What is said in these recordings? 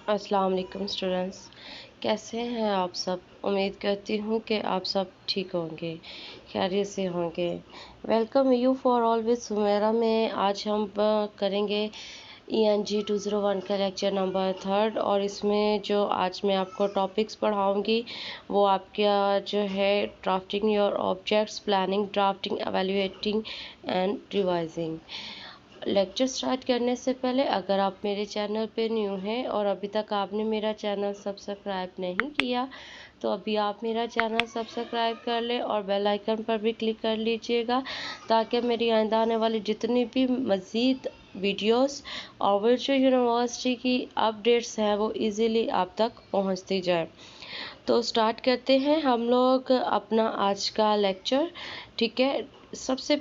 अस्सलाम वालेकुम स्टूडेंट्स, कैसे हैं आप सब। उम्मीद करती हूँ कि आप सब ठीक होंगे, खैरियत से होंगे। Welcome you for always Sumera में आज हम करेंगे ENG 201 का लेक्चर नंबर 3 और इसमें जो आज मैं आपको टॉपिक्स पढ़ाऊँगी वो आपका जो है drafting your objects, planning, drafting, evaluating and revising. Lecture start करने से पहले अगर आप मेरे चैनल पे न्यू हैं और अभी तक आपने मेरा चैनल सब्सक्राइब नहीं किया तो अभी आप मेरा चैनल सब्सक्राइब कर लें और बेल आइकन पर भी क्लिक कर लीजिएगा ताकि मेरी आइंदा आने वाली जितनी भी मज़ीद वीडियोस और वर्चुअल यूनिवर्सिटी की अपडेट्स हैं वो इजीली आप तक पहुंचती जाए। तो स्टार्ट करते हैं हम लोग अपना आज का लेक्चर। ठीक है, सबसे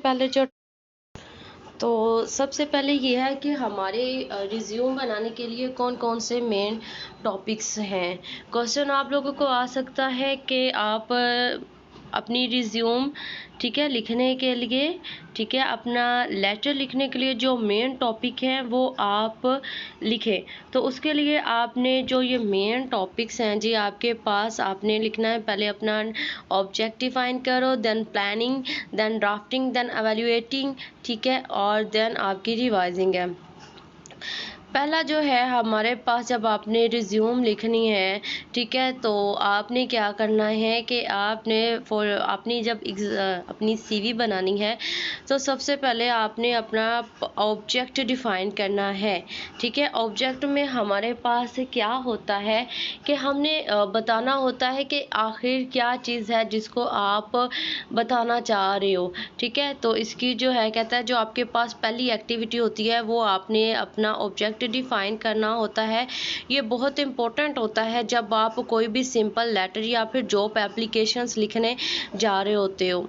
पहले ये है कि हमारे रिज्यूम बनाने के लिए कौन कौन से मेन टॉपिक्स हैं। क्वेश्चन आप लोगों को आ सकता है कि आप अपनी रिज्यूम ठीक है लिखने के लिए ठीक है अपना लेटर लिखने के लिए जो मेन टॉपिक हैं वो आप लिखें। तो उसके लिए आपने जो ये मेन टॉपिक्स हैं जी आपके पास आपने लिखना है। पहले अपना ऑब्जेक्ट डिफाइन करो, then planning, then drafting, then evaluating, ठीक है, और देन आपकी रिवाइजिंग है। पहला जो है हमारे पास जब आपने रिज्यूम लिखनी है ठीक है तो आपने क्या करना है कि आपने अपनी जब अपनी CV बनानी है तो सबसे पहले आपने अपना ऑब्जेक्ट डिफाइन करना है। ठीक है, ऑब्जेक्ट में हमारे पास क्या होता है कि हमने बताना होता है कि आखिर क्या चीज़ है जिसको आप बताना चाह रहे हो। ठीक है, तो इसकी जो है कहता है जो आपके पास पहली एक्टिविटी होती है वो आपने अपना ऑब्जेक्ट डिफाइन करना होता है। ये बहुत इम्पोर्टेंट होता है जब आप कोई भी सिंपल लेटर या फिर जॉब एप्लीकेशंस लिखने जा रहे होते हो।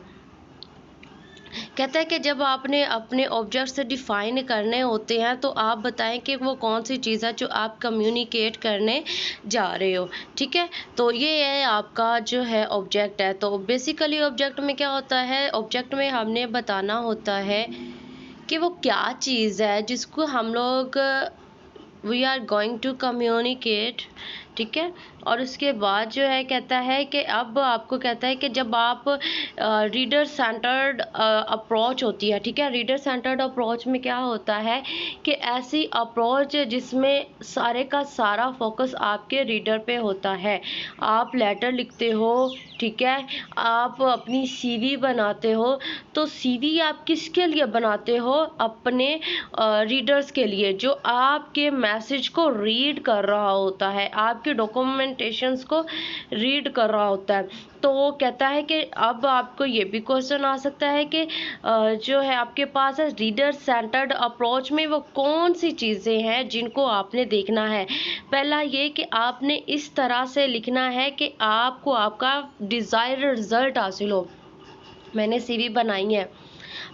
कहता है कि जब आपने अपने ऑब्जेक्ट्स डिफाइन करने होते हैं तो आप बताएं कि वो कौन सी चीज़ है जो आप कम्युनिकेट करने जा रहे हो। ठीक है, तो ये है आपका जो है ऑब्जेक्ट है। तो बेसिकली ऑब्जेक्ट में क्या होता है, ऑब्जेक्ट में हमने बताना होता है कि वो क्या चीज़ है जिसको हम लोग we are going to communicate. ठीक है, और उसके बाद जो है कहता है कि अब आपको कहता है कि जब आप रीडर सेंटर्ड अप्रोच होती है। ठीक है, रीडर सेंटर्ड अप्रोच में क्या होता है कि ऐसी अप्रोच जिसमें सारे का सारा फोकस आपके रीडर पे होता है। आप लेटर लिखते हो, ठीक है, आप अपनी CV बनाते हो तो CV आप किसके लिए बनाते हो, अपने रीडर्स के लिए जो आपके मैसेज को रीड कर रहा होता है, आपके डॉक्यूमेंटेशंस को रीड कर रहा होता है। तो वो कहता है कि अब आपको ये भी क्वेश्चन आ सकता है कि जो है आपके पास है रीडर सेंटर्ड अप्रोच में वो कौन सी चीज़ें हैं जिनको आपने देखना है। पहला ये कि आपने इस तरह से लिखना है कि आपको आपका डिज़ायर्ड रिजल्ट हासिल हो। मैंने CV बनाई है,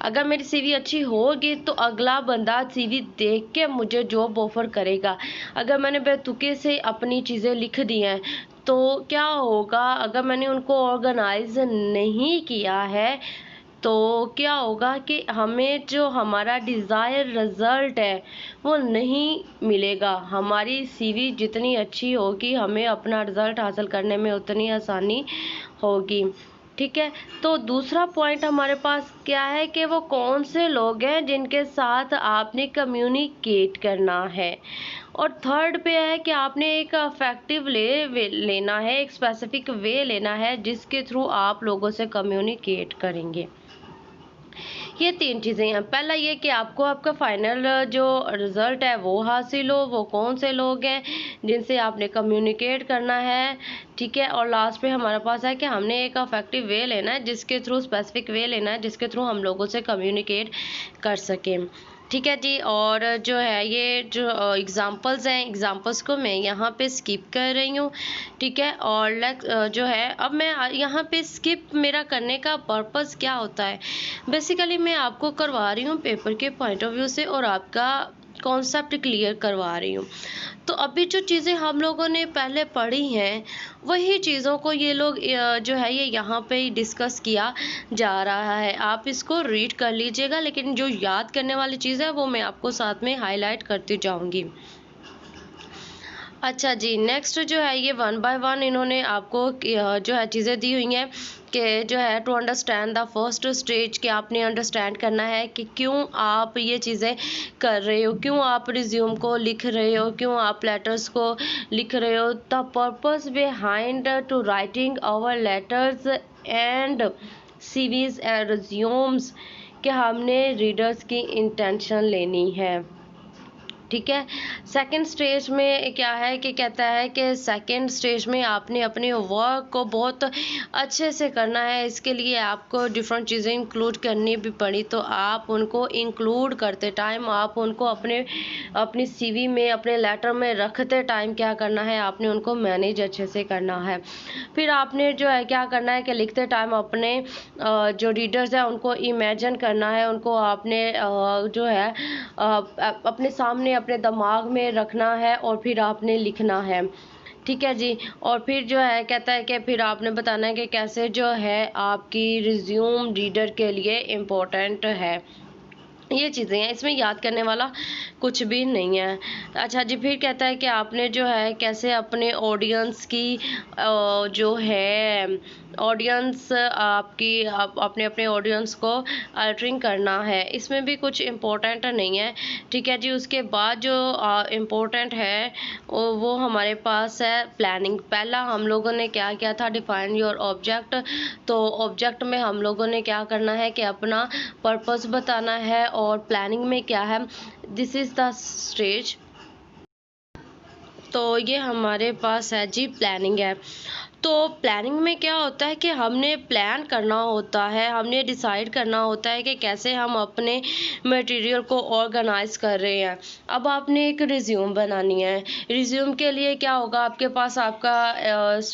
अगर मेरी CV अच्छी होगी तो अगला बंदा CV देख के मुझे जॉब ऑफर करेगा। अगर मैंने बेतुके से अपनी चीज़ें लिख दी हैं तो क्या होगा, अगर मैंने उनको ऑर्गेनाइज नहीं किया है तो क्या होगा कि हमें जो हमारा डिज़ायर रिज़ल्ट है वो नहीं मिलेगा। हमारी CV जितनी अच्छी होगी हमें अपना रिज़ल्ट हासिल करने में उतनी आसानी होगी। ठीक है, तो दूसरा पॉइंट हमारे पास क्या है कि वो कौन से लोग हैं जिनके साथ आपने कम्युनिकेट करना है। और थर्ड पे है कि आपने एक अफेक्टिव लेना है, एक स्पेसिफिक वे लेना है जिसके थ्रू आप लोगों से कम्युनिकेट करेंगे। ये 3 चीज़ें हैं। पहला ये कि आपको आपका फाइनल जो रिज़ल्ट है वो हासिल हो, वो कौन से लोग हैं जिनसे आपने कम्युनिकेट करना है। ठीक है, और लास्ट पे हमारे पास है कि हमने एक अफेक्टिव वे लेना है जिसके थ्रू स्पेसिफिक वे लेना है जिसके थ्रू हम लोगों से कम्युनिकेट कर सकें। ठीक है जी, और जो है ये जो एग्ज़ाम्पल्स हैं, एग्ज़ाम्पल्स को मैं यहाँ पे स्किप कर रही हूँ। ठीक है, और जो है अब मैं यहाँ पे स्किप मेरा करने का पर्पस क्या होता है, बेसिकली मैं आपको करवा रही हूँ पेपर के पॉइंट ऑफ व्यू से और आपका कॉन्सेप्ट क्लियर करवा रही हूँ। तो अभी जो चीज़ें हम लोगों ने पहले पढ़ी हैं वही चीज़ों को ये लोग जो है ये यहाँ पे ही डिस्कस किया जा रहा है। आप इसको रीड कर लीजिएगा लेकिन जो याद करने वाली चीज़ है वो मैं आपको साथ में हाईलाइट करती जाऊँगी। अच्छा जी, नेक्स्ट जो है ये वन बाय वन इन्होंने आपको जो है चीज़ें दी हुई हैं कि जो है to understand the first stage, कि आपने अंडरस्टैंड करना है कि क्यों आप ये चीज़ें कर रहे हो, क्यों आप रिज्यूम को लिख रहे हो, क्यों आप लेटर्स को लिख रहे हो, the purpose behind to writing our letters and CVs and resumes, कि हमने रीडर्स की इंटेंशन लेनी है। ठीक है। सेकंड स्टेज में क्या है कि कहता है कि सेकंड स्टेज में आपने अपने वर्क को बहुत अच्छे से करना है। इसके लिए आपको डिफरेंट चीज़ें इंक्लूड करनी भी पड़ी, तो आप उनको इंक्लूड करते टाइम, आप उनको अपनी सीवी में, अपने लेटर में रखते टाइम क्या करना है, आपने उनको मैनेज अच्छे से करना है। फिर आपने जो है क्या करना है कि लिखते टाइम अपने जो रीडर्स हैं उनको इमेजिन करना है, उनको आपने जो है अपने सामने अपने दिमाग में रखना है और फिर आपने लिखना है। ठीक है जी। और फिर जो है कहता है कि फिर आपने बताना है कि कैसे जो है आपकी रिज्यूम रीडर के लिए इम्पोर्टेंट है। ये चीज़ें हैं, इसमें याद करने वाला कुछ भी नहीं है। अच्छा जी, फिर कहता है कि आपने जो है कैसे अपने ऑडियंस की जो है ऑडियंस आपकी आपने अपने ऑडियंस को अल्टरिंग करना है। इसमें भी कुछ इम्पोर्टेंट नहीं है। ठीक है जी। उसके बाद जो इम्पोर्टेंट है वो हमारे पास है प्लानिंग। पहला हम लोगों ने क्या किया था, डिफाइन योर ऑब्जेक्ट। तो ऑब्जेक्ट में हम लोगों ने क्या करना है कि अपना पर्पस बताना है, और प्लानिंग में क्या है, दिस इज़ द स्टेज। तो ये हमारे पास है जी प्लानिंग है। तो प्लानिंग में क्या होता है कि हमने प्लान करना होता है, हमने डिसाइड करना होता है कि कैसे हम अपने मटेरियल को ऑर्गेनाइज कर रहे हैं। अब आपने एक रिज्यूम बनानी है। रिज्यूम के लिए क्या होगा, आपके पास आपका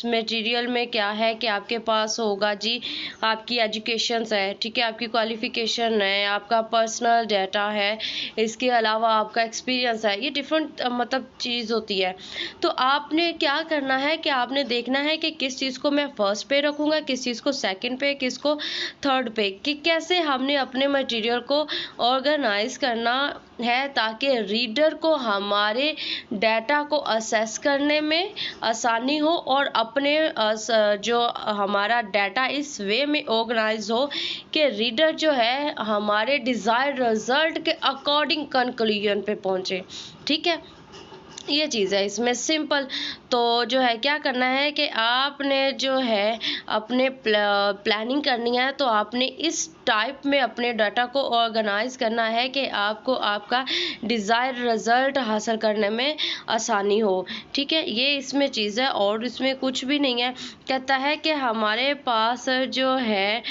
मटेरियल में क्या है कि आपके पास होगा जी आपकी एजुकेशंस है, ठीक है, आपकी क्वालिफिकेशन है, आपका पर्सनल डाटा है, इसके अलावा आपका एक्सपीरियंस है। ये डिफरेंट मतलब चीज़ होती है। तो आपने क्या करना है कि आपने देखना है कि किस चीज़ को मैं फर्स्ट पे रखूँगा, किस चीज़ को सेकंड पे, किसको थर्ड पे, कि कैसे हमने अपने मटेरियल को ऑर्गेनाइज करना है ताकि रीडर को हमारे डाटा को असेस करने में आसानी हो, और अपने जो हमारा डाटा इस वे में ऑर्गेनाइज हो कि रीडर जो है हमारे डिज़ायर्ड रिजल्ट के अकॉर्डिंग कंक्लूजन पे पहुँचे। ठीक है। ये चीज़ है इसमें सिंपल। तो जो है क्या करना है कि आपने जो है अपने प्लानिंग करनी है, तो आपने इस टाइप में अपने डाटा को ऑर्गेनाइज करना है कि आपको आपका डिज़ायर रिजल्ट हासिल करने में आसानी हो। ठीक है, ये इसमें चीज़ है और इसमें कुछ भी नहीं है। कहता है कि हमारे पास जो है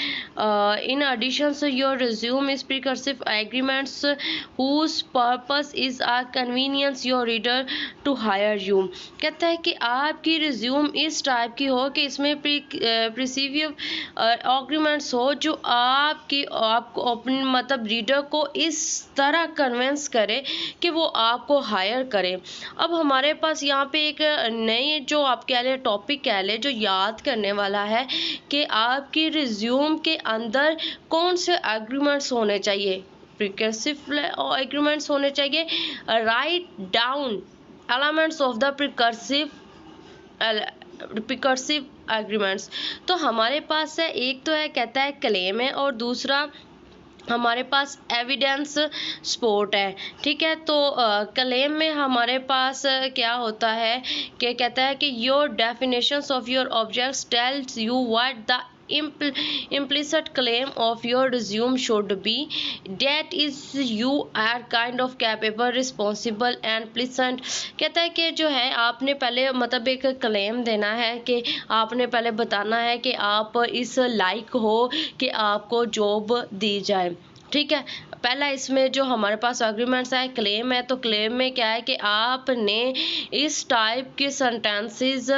in addition your resume is precursive agreements whose purpose is a convenience your reader to hire you. कहता है कि आपकी रिज्यूम इस टाइप की हो कि इसमें प्रिसीविव एग्रीमेंट्स हो जो आपको अपने मतलब रीडर को इस तरह कन्विंस करे कि वो आपको हायर करे। अब हमारे पास यहाँ पे एक नई जो आप कह लें टॉपिक कह लें जो याद करने वाला है कि आपकी रिज्यूम के अंदर कौन से एग्रीमेंट्स होने चाहिए। प्रिकर्सिव एग्रीमेंट्स होने चाहिए। Write down elements of the precursive agreements। तो हमारे पास है एक तो है कहता है क्लेम है, और दूसरा हमारे पास एविडेंस सपोर्ट है। ठीक है। तो क्लेम में हमारे पास क्या होता है कि कहता है कि your definitions of your objects tells you what the implicit claim of your resume should be, that is you are kind of capable, responsible and pleasant। कहता है कि जो है आपने पहले मतलब एक क्लेम देना है कि आपने पहले बताना है कि आप इस लायक हो कि आपको जॉब दी जाए। ठीक है। पहला इसमें जो हमारे पास एग्रीमेंट्स है, क्लेम है, तो क्लेम में क्या है कि आपने इस टाइप के सेंटेंसेस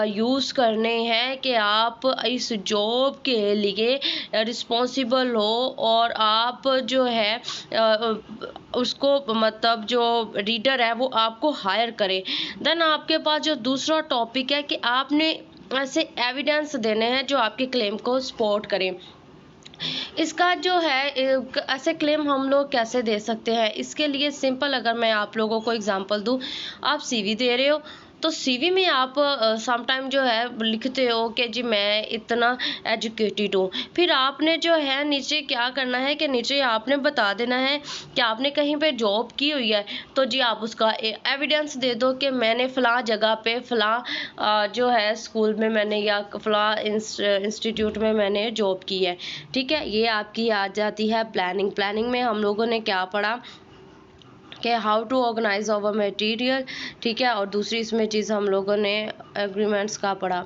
यूज़ करने हैं कि आप इस जॉब के लिए रिस्पॉन्सिबल हो, और आप जो है उसको मतलब जो रीडर है वो आपको हायर करे। देन आपके पास जो दूसरा टॉपिक है कि आपने ऐसे एविडेंस देने हैं जो आपके क्लेम को सपोर्ट करें। इसका जो है ऐसे क्लेम हम लोग कैसे दे सकते हैं, इसके लिए सिंपल अगर मैं आप लोगों को एग्जांपल दूं, आप सीवी दे रहे हो, तो सीवी में आप सम टाइम जो है लिखते हो कि जी मैं इतना एजुकेटेड हूँ, फिर आपने जो है नीचे क्या करना है कि नीचे आपने बता देना है कि आपने कहीं पे जॉब की हुई है, तो जी आप उसका एविडेंस दे दो कि मैंने फ़लाँ जगह पे फ़लाँ जो है स्कूल में मैंने या फ़लाँ इंस्टीट्यूट में मैंने जॉब की है। ठीक है, ये आपकी आ जाती है प्लानिंग। प्लानिंग में हम लोगों ने क्या पढ़ा कि how to organize our material, ठीक है, और दूसरी इसमें चीज़ हम लोगों ने एग्रीमेंट्स का पढ़ा।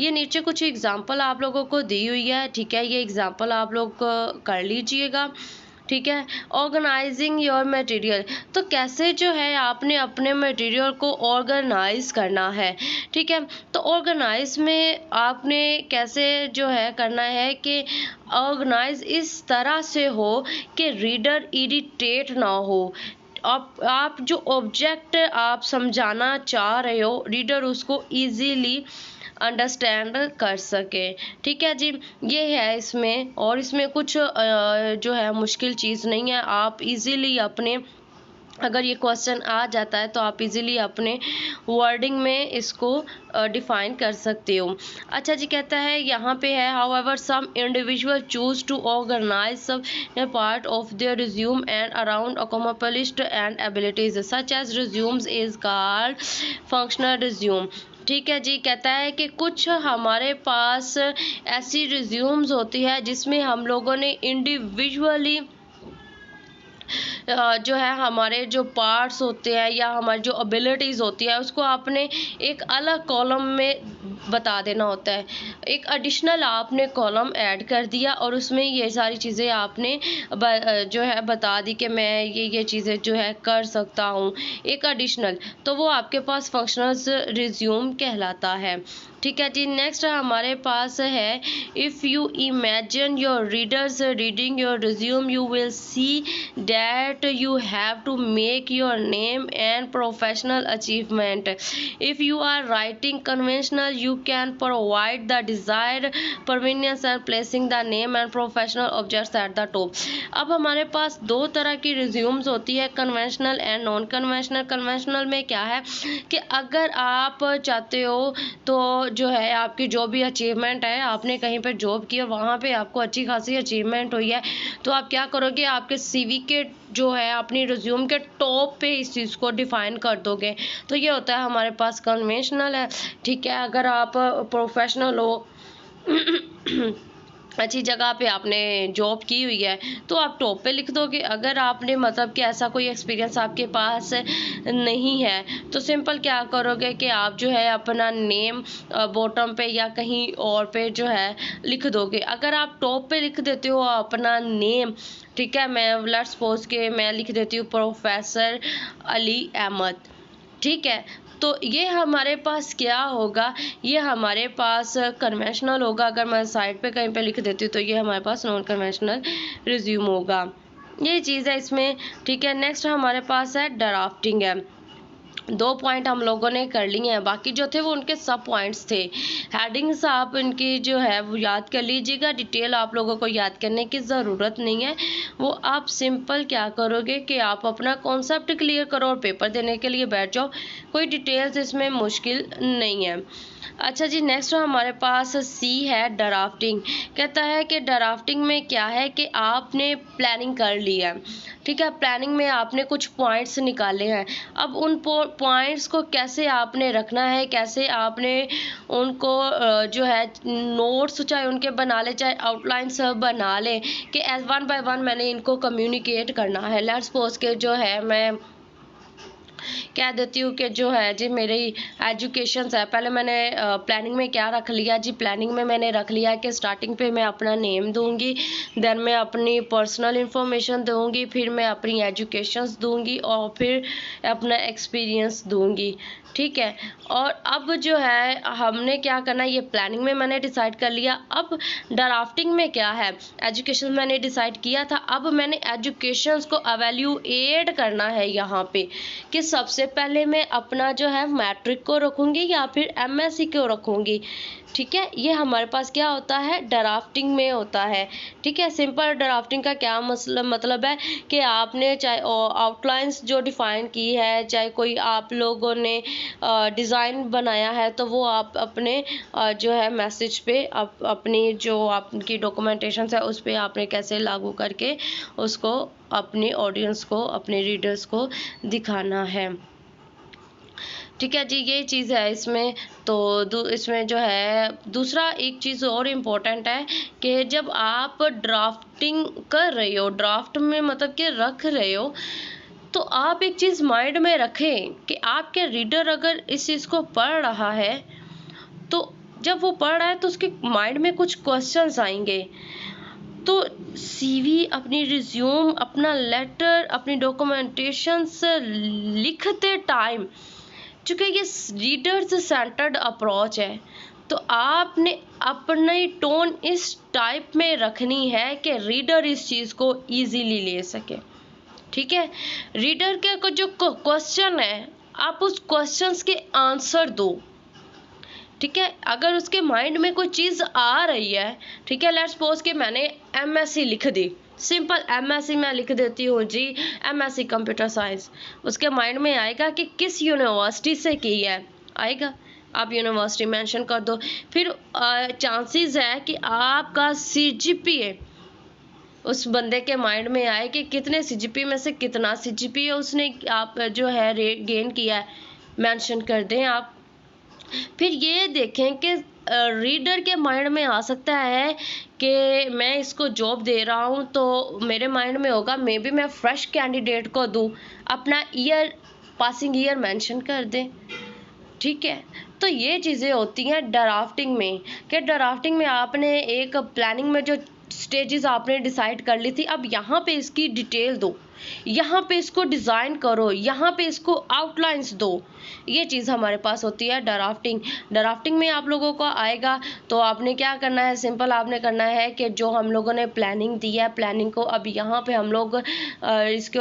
ये नीचे कुछ एग्जांपल आप लोगों को दी हुई है, ठीक है, ये एग्जांपल आप लोग कर लीजिएगा। ठीक है, ऑर्गेनाइजिंग योर मटेरियल, तो कैसे जो है आपने अपने मटेरियल को ऑर्गेनाइज करना है। ठीक है, तो ऑर्गेनाइज में आपने कैसे जो है करना है कि ऑर्गेनाइज इस तरह से हो कि रीडर इरिटेट ना हो। आप जो ऑब्जेक्ट आप समझाना चाह रहे हो, रीडर उसको इजीली अंडरस्टैंड कर सके। ठीक है जी, ये है इसमें, और इसमें कुछ जो है मुश्किल चीज़ नहीं है। आप इजीली अपने, अगर ये क्वेश्चन आ जाता है तो आप इजीली अपने वर्डिंग में इसको डिफाइन कर सकते हो। अच्छा जी, कहता है यहाँ पे है, however some individual choose to organise sub part of their resume and around accomplished and abilities such as resumes is called functional resume. ठीक है जी, कहता है कि कुछ हमारे पास ऐसी रिज्यूम्स होती है जिसमें हम लोगों ने इंडिविजुअली जो है हमारे जो पार्ट्स होते हैं या हमारी जो एबिलिटीज़ होती है उसको आपने एक अलग कॉलम में बता देना होता है। एक एडिशनल आपने कॉलम ऐड कर दिया और उसमें ये सारी चीज़ें आपने जो है बता दी कि मैं ये चीज़ें जो है कर सकता हूँ, एक एडिशनल, तो वो आपके पास फंक्शनल रिज्यूम कहलाता है। ठीक है जी, नेक्स्ट हमारे पास है, if you imagine your readers reading your resume you will see that you have to make your name and professional achievement. If you are writing conventional, you can provide the desired convenience and placing the name and professional objects at the top. अब हमारे पास दो तरह की resumes होती है, conventional and non conventional. Conventional में क्या है कि अगर आप चाहते हो तो जो है आपकी जो भी अचीवमेंट है, आपने कहीं पर जॉब की है, वहाँ पे आपको अच्छी खासी अचीवमेंट हुई है, तो आप क्या करोगे, आपके सीवी के जो है अपनी रिज्यूम के टॉप पे इस चीज़ को डिफाइन कर दोगे। तो ये होता है हमारे पास कन्वेंशनल है। ठीक है, अगर आप प्रोफेशनल हो अच्छी जगह पे आपने जॉब की हुई है तो आप टॉप पे लिख दोगे। अगर आपने मतलब कि ऐसा कोई एक्सपीरियंस आपके पास नहीं है तो सिंपल क्या करोगे कि आप जो है अपना नेम बॉटम पे या कहीं और पे जो है लिख दोगे। अगर आप टॉप पे लिख देते हो अपना नेम, ठीक है, मैं लेट्स सपोज के मैं लिख देती हूँ प्रोफेसर अली अहमद। ठीक है, तो ये हमारे पास क्या होगा, ये हमारे पास कन्वेंशनल होगा। अगर मैं साइड पे कहीं पे लिख देती हूँ तो ये हमारे पास नॉन कन्वेंशनल रिज्यूम होगा। ये चीज़ है इसमें। ठीक है, नेक्स्ट हमारे पास है ड्राफ्टिंग है। दो पॉइंट हम लोगों ने कर लिए हैं, बाकी जो थे वो उनके सब पॉइंट्स थे। हेडिंग्स आप इनकी जो है वो याद कर लीजिएगा, डिटेल आप लोगों को याद करने की ज़रूरत नहीं है। वो आप सिंपल क्या करोगे कि आप अपना कॉन्सेप्ट क्लियर करो और पेपर देने के लिए बैठ जाओ। कोई डिटेल्स इसमें मुश्किल नहीं है। अच्छा जी, नेक्स्ट हमारे पास सी है ड्राफ्टिंग। कहता है कि ड्राफ्टिंग में क्या है कि आपने प्लानिंग कर ली है। ठीक है, प्लानिंग में आपने कुछ पॉइंट्स निकाले हैं। अब उन पॉइंट्स को कैसे आपने रखना है, कैसे आपने उनको जो है नोट्स चाहे उनके बना ले चाहे आउटलाइंस बना ले कि एज वन बाय वन मैंने इनको कम्युनिकेट करना है। लेट्स सपोज के जो है मैं कह देती हूँ कि जो है जी मेरी एजुकेशन है। पहले मैंने प्लानिंग में क्या रख लिया जी, प्लानिंग में मैंने रख लिया कि स्टार्टिंग पे मैं अपना नेम दूंगी, देन मैं अपनी पर्सनल इंफॉर्मेशन दूंगी, फिर मैं अपनी एजुकेशंस दूंगी और फिर अपना एक्सपीरियंस दूंगी। ठीक है, और अब जो है हमने क्या करना है, ये प्लानिंग में मैंने डिसाइड कर लिया। अब ड्राफ्टिंग में क्या है, एजुकेशन मैंने डिसाइड किया था, अब मैंने एजुकेशंस को एवेल्यूएट करना है यहाँ पे कि सबसे पहले मैं अपना जो है मैट्रिक को रखूँगी या फिर एमएससी को रखूँगी। ठीक है, ये हमारे पास क्या होता है, ड्राफ्टिंग में होता है। ठीक है, सिंपल ड्राफ्टिंग का क्या मतलब है कि आपने चाहे आउटलाइंस जो डिफ़ाइन की है, चाहे कोई आप लोगों ने डिज़ाइन बनाया है, तो वो आप अपने जो है मैसेज पे अपनी जो आपकी डॉक्यूमेंटेशंस है उस पे आपने कैसे लागू करके उसको अपनी ऑडियंस को, अपने रीडर्स को दिखाना है। ठीक है जी, ये चीज़ है इसमें। तो इसमें जो है दूसरा एक चीज़ और इम्पोर्टेंट है कि जब आप ड्राफ्टिंग कर रहे हो, ड्राफ्ट में मतलब कि रख रहे हो, तो आप एक चीज़ माइंड में रखें कि आपके रीडर अगर इस चीज़ को पढ़ रहा है, तो जब वो पढ़ रहा है तो उसके माइंड में कुछ क्वेश्चंस आएंगे। तो सीवी, अपनी रिज्यूम, अपना लेटर, अपनी डॉक्यूमेंटेशंस लिखते टाइम, चूँकि ये रीडर्स सेंटर्ड अप्रोच है, तो आपने अपनी टोन इस टाइप में रखनी है कि रीडर इस चीज़ को ईजीली ले सके। ठीक है, रीडर के को जो क्वेश्चन है, आप उस क्वेश्चंस के आंसर दो। ठीक है, अगर उसके माइंड में कोई चीज़ आ रही है, ठीक है, लेट्स सपोज कि मैंने एमएससी लिख दी, सिंपल एमएससी मैं लिख देती हूँ जी, एमएससी कंप्यूटर साइंस, उसके माइंड में आएगा कि किस यूनिवर्सिटी से की है, आएगा, आप यूनिवर्सिटी मेंशन कर दो। फिर चांसेस है कि आपका सीजीपीए उस बंदे के माइंड में आए कि कितने सीजीपीए में से कितना सीजीपीए उसने आप जो है गेन किया है, मेंशन कर दें आप। फिर ये देखें कि रीडर के माइंड में आ सकता है कि मैं इसको जॉब दे रहा हूँ, तो मेरे माइंड में होगा मे बी मैं फ्रेश कैंडिडेट को दूँ, अपना ईयर, पासिंग ईयर मेंशन कर दें। ठीक है, तो ये चीज़ें होती हैं ड्राफ्टिंग में, कि ड्राफ्टिंग में आपने एक प्लानिंग में जो स्टेजेस आपने डिसाइड कर ली थी, अब यहाँ पे इसकी डिटेल दो, यहाँ पे इसको डिज़ाइन करो, यहाँ पे इसको आउटलाइंस दो। ये चीज़ हमारे पास होती है ड्राफ्टिंग। ड्राफ्टिंग में आप लोगों को आएगा तो आपने क्या करना है, सिंपल आपने करना है कि जो हम लोगों ने प्लानिंग दी है, प्लानिंग को अब यहाँ पे हम लोग इसको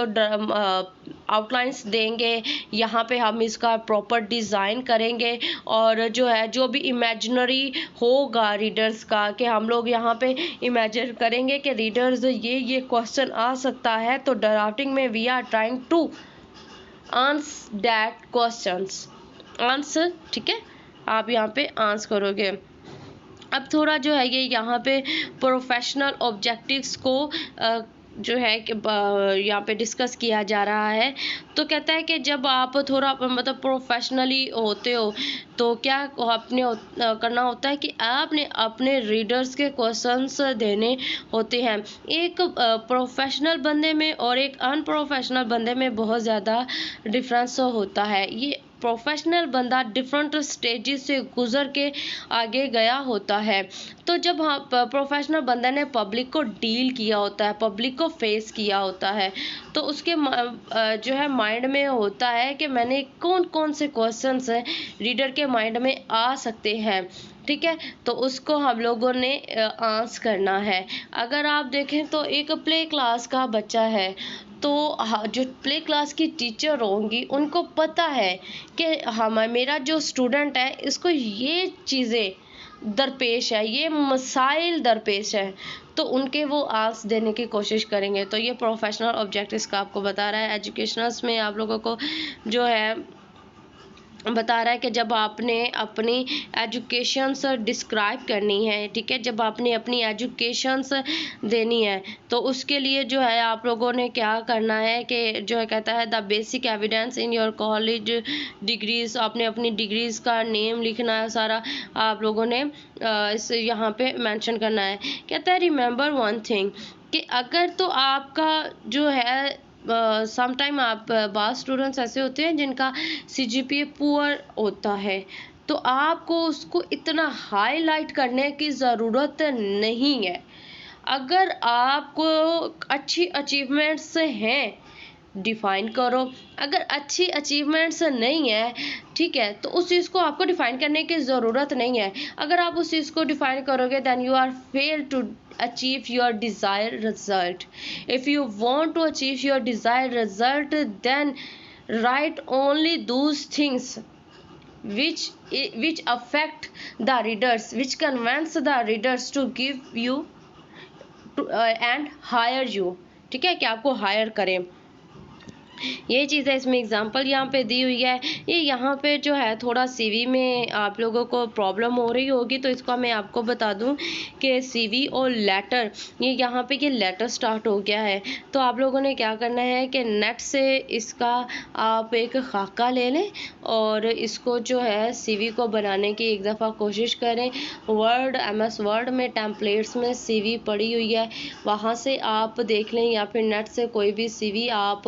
आउटलाइंस देंगे, यहाँ पे हम इसका प्रॉपर डिज़ाइन करेंगे, और जो है जो भी इमेजिनरी होगा रीडर्स का, कि हम लोग यहाँ पे इमेजिन करेंगे कि रीडर्स ये क्वेश्चन आ सकता है, तो ड्राफ्टिंग में we are trying to answer that questions, answer. ठीक है, आप यहाँ पे आंसर करोगे। अब थोड़ा जो है ये यहाँ पे प्रोफेशनल ऑब्जेक्टिव्स को जो है कि यहाँ पे डिस्कस किया जा रहा है। तो कहता है कि जब आप थोड़ा मतलब प्रोफेशनली होते हो, तो क्या आपने करना होता है कि आपने अपने रीडर्स के क्वेश्चंस देने होते हैं। एक प्रोफेशनल बंदे में और एक अनप्रोफेशनल बंदे में बहुत ज़्यादा डिफरेंस होता है। ये प्रोफेशनल बंदा डिफरेंट स्टेजेस से गुजर के आगे गया होता है। तो जब प्रोफेशनल बंदे ने पब्लिक को डील किया होता है, पब्लिक को फेस किया होता है, तो उसके जो है माइंड में होता है कि मैंने कौन कौन से क्वेश्चंस हैं रीडर के माइंड में आ सकते हैं। ठीक है, तो उसको हम लोगों ने आंसर करना है। अगर आप देखें तो एक प्ले क्लास का बच्चा है, तो जो प्ले क्लास की टीचर होंगी उनको पता है कि मेरा जो स्टूडेंट है इसको ये चीज़ें दरपेश है, ये मसाइल दरपेश है, तो उनके वो आंसर देने की कोशिश करेंगे। तो ये प्रोफेशनल ऑब्जेक्टिव्स का आपको बता रहा है। एजुकेशनल्स में आप लोगों को जो है बता रहा है कि जब आपने अपनी एजुकेशंस डिस्क्राइब करनी है, ठीक है, जब आपने अपनी एजुकेशंस देनी है, तो उसके लिए जो है आप लोगों ने क्या करना है कि जो है कहता है the basic evidence in your college degrees, आपने अपनी डिग्रीज का नेम लिखना है सारा, आप लोगों ने इस यहाँ पे मेंशन करना है। कहता है रिमेंबर वन थिंग, कि अगर तो आपका जो है समटाइम आप बाज़ स्टूडेंट्स ऐसे होते हैं जिनका सीजीपीए पुअर होता है, तो आपको उसको इतना हाईलाइट करने की ज़रूरत नहीं है। अगर आपको अच्छी अचीवमेंट्स हैं, डिफ़ाइन करो। अगर अच्छी अचीवमेंट्स नहीं है, ठीक है, तो उस चीज़ को आपको डिफ़ाइन करने की ज़रूरत नहीं है। अगर आप उस चीज़ को डिफ़ाइन करोगे then you are fail to achieve your desired result. If you want to achieve your desired result, then write only those things which affect the readers, which convince the readers to give you and hire you, ठीक है, कि आपको higher करें। ये चीज़ है, इसमें example यहाँ पे दी हुई है। ये यहाँ पे जो है थोड़ा सीवी में आप लोगों को प्रॉब्लम हो रही होगी, तो इसका मैं आपको बता दूँ कि सीवी और लेटर, ये यहाँ पे ये लेटर स्टार्ट हो गया है। तो आप लोगों ने क्या करना है कि नेट से इसका आप एक खाका ले लें और इसको जो है सीवी को बनाने की एक दफ़ा कोशिश करें। वर्ड, MS वर्ड में टेम्पलेट्स में सीवी पड़ी हुई है, वहाँ से आप देख लें, या फिर नेट से कोई भी सीवी आप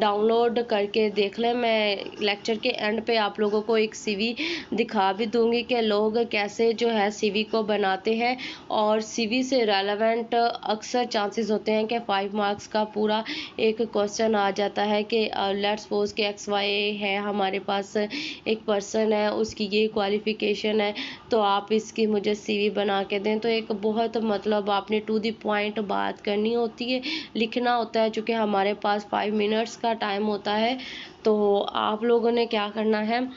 डाउनलोड करके देख लें। मैं लेक्चर के एंड पे आप लोगों को एक सीवी दिखा भी दूंगी कि लोग कैसे जो है सीवी को बनाते हैं, और सीवी से रेलेवेंट अक्सर चांसेस होते हैं कि 5 मार्क्स का पूरा एक क्वेश्चन आ जाता है कि लेट्स सपोज कि XY है, हमारे पास एक पर्सन है, उसकी ये क्वालिफिकेशन है, तो आप इसकी मुझे सीवी बना के दें। तो एक बहुत मतलब आपने टू द पॉइंट बात करनी होती है, लिखना होता है, चूँकि हमारे पास 5 मिनट्स का टाइम होता है। तो आप लोगों ने क्या करना है,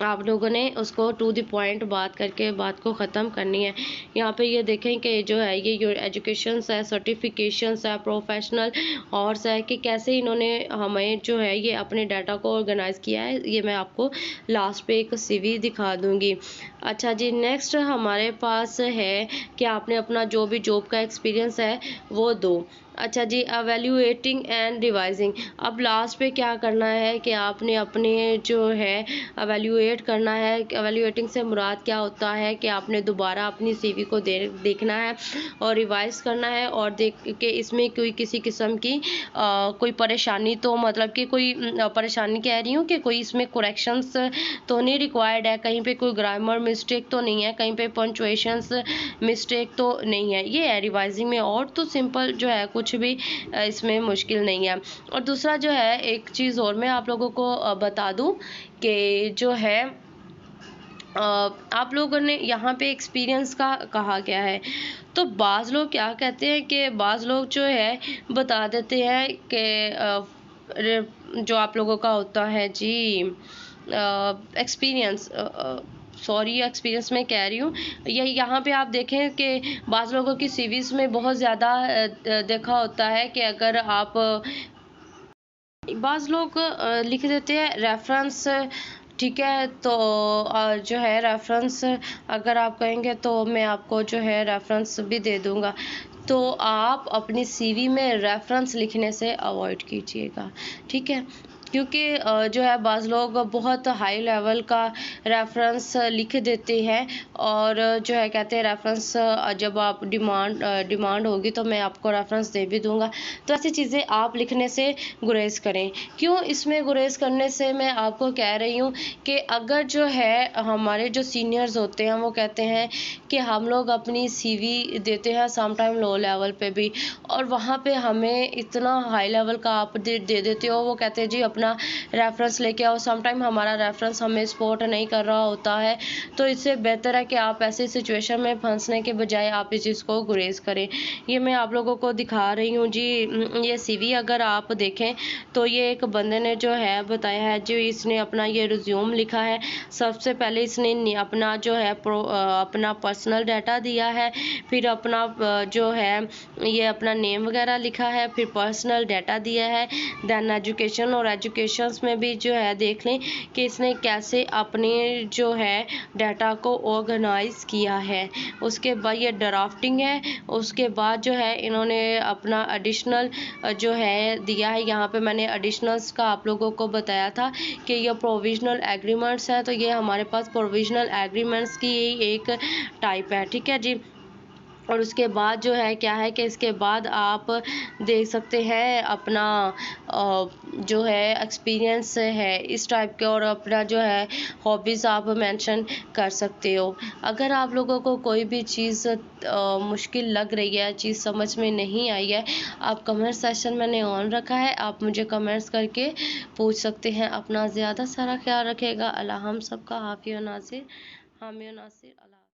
आप लोगों ने उसको टू द पॉइंट बात करके बात को ख़त्म करनी है। यहाँ पे ये देखें कि जो है ये योर एजुकेशंस है, सर्टिफिकेशंस है, प्रोफेशनल हॉर्स है, कि कैसे इन्होंने हमें जो है ये अपने डाटा को ऑर्गेनाइज़ किया है। ये मैं आपको लास्ट पे एक सीवी दिखा दूँगी। अच्छा जी, नेक्स्ट हमारे पास है कि आपने अपना जो भी जॉब का एक्सपीरियंस है वो दो। अच्छा जी, एवेल्यूएटिंग एंड रिवाइजिंग। अब लास्ट पे क्या करना है कि आपने अपने जो है एवेल्यूएट करना है। एवेल्यूएटिंग से मुराद क्या होता है कि आपने दोबारा अपनी सीवी को देखना है और रिवाइज करना है, और देख के इसमें कोई किसी किस्म की कोई परेशानी, तो मतलब कि कोई परेशानी कह रही हूँ कि कोई इसमें करेक्शंस तो नहीं रिक्वायर्ड है, कहीं पे कोई ग्रामर मिस्टेक तो नहीं है, कहीं पे पंचुएशंस मिस्टेक तो नहीं है। ये है रिवाइजिंग में, और तो सिंपल जो है कुछ भी इसमें मुश्किल नहीं है। और दूसरा जो है एक चीज़ और मैं आप लोगों को बता दूं कि जो है आप लोगों ने यहाँ पे एक्सपीरियंस का कहा गया है, तो बाज़ लोग क्या कहते हैं कि बाज़ लोग जो है बता देते हैं कि जो आप लोगों का होता है जी एक्सपीरियंस, सॉरी एक्सपीरियंस मैं कह रही हूँ, ये यहाँ पे आप देखें कि बाज़ लोगों की सीवीज़ में बहुत ज़्यादा देखा होता है कि अगर आप बाज़ लोग लिख देते हैं रेफरेंस, ठीक है, तो जो है रेफरेंस अगर आप कहेंगे तो मैं आपको जो है रेफरेंस भी दे दूँगा। तो आप अपनी सीवी में रेफरेंस लिखने से अवॉइड कीजिएगा, ठीक है, क्योंकि जो है बाज़ लोग बहुत हाई लेवल का रेफरेंस लिख देते हैं, और जो है कहते हैं रेफरेंस जब आप डिमांड होगी तो मैं आपको रेफरेंस दे भी दूँगा। तो ऐसी चीज़ें आप लिखने से गुरेज़ करें। क्यों इसमें गुरेज़ करने से मैं आपको कह रही हूँ कि अगर जो है हमारे जो सीनियर्स होते हैं वो कहते हैं कि हम लोग अपनी सीवी देते हैं सम टाइम लो लेवल पे भी, और वहाँ पे हमें इतना हाई लेवल का आप दे देते हो, वो कहते हैं जी अपना रेफरेंस लेके आओ, सम टाइम हमारा रेफरेंस हमें सपोर्ट नहीं कर रहा होता है। तो इससे बेहतर है कि आप ऐसी सिचुएशन में फंसने के बजाय आप इस चीज़ को गुरेज़ करें। ये मैं आप लोगों को दिखा रही हूँ जी, ये सीवी अगर आप देखें तो ये एक बंदे ने जो है बताया है जी, इसने अपना ये रिज्यूम लिखा है। सबसे पहले इसने अपना जो है अपना पर्सनल डाटा दिया है, फिर अपना जो है ये अपना नेम वगैरह लिखा है, फिर पर्सनल डाटा दिया है, देन एजुकेशन, और एजुकेशंस में भी जो है देख लें कि इसने कैसे अपने जो है डाटा को ऑर्गेनाइज किया है। उसके बाद ये ड्राफ्टिंग है, उसके बाद जो है इन्होंने अपना एडिशनल जो है दिया है। यहाँ पे मैंने एडिशनल्स का आप लोगों को बताया था कि ये प्रोविजनल एग्रीमेंट्स है, तो ये हमारे पास प्रोविजनल एग्रीमेंट्स की एक टाइप है, ठीक है जी। और उसके बाद जो है क्या है कि इसके बाद आप देख सकते हैं अपना जो है एक्सपीरियंस है इस टाइप के, और अपना जो है हॉबीज़ आप मेंशन कर सकते हो। अगर आप लोगों को कोई भी चीज़ मुश्किल लग रही है, चीज़ समझ में नहीं आई है, आप कमेंट सेक्शन मैंने ऑन रखा है, आप मुझे कमेंट्स करके पूछ सकते हैं। अपना ज़्यादा सारा ख्याल रखिएगा। अल्लाह हम सबका हाफिज़ नासिर, हामी नासिर। अल्लाह।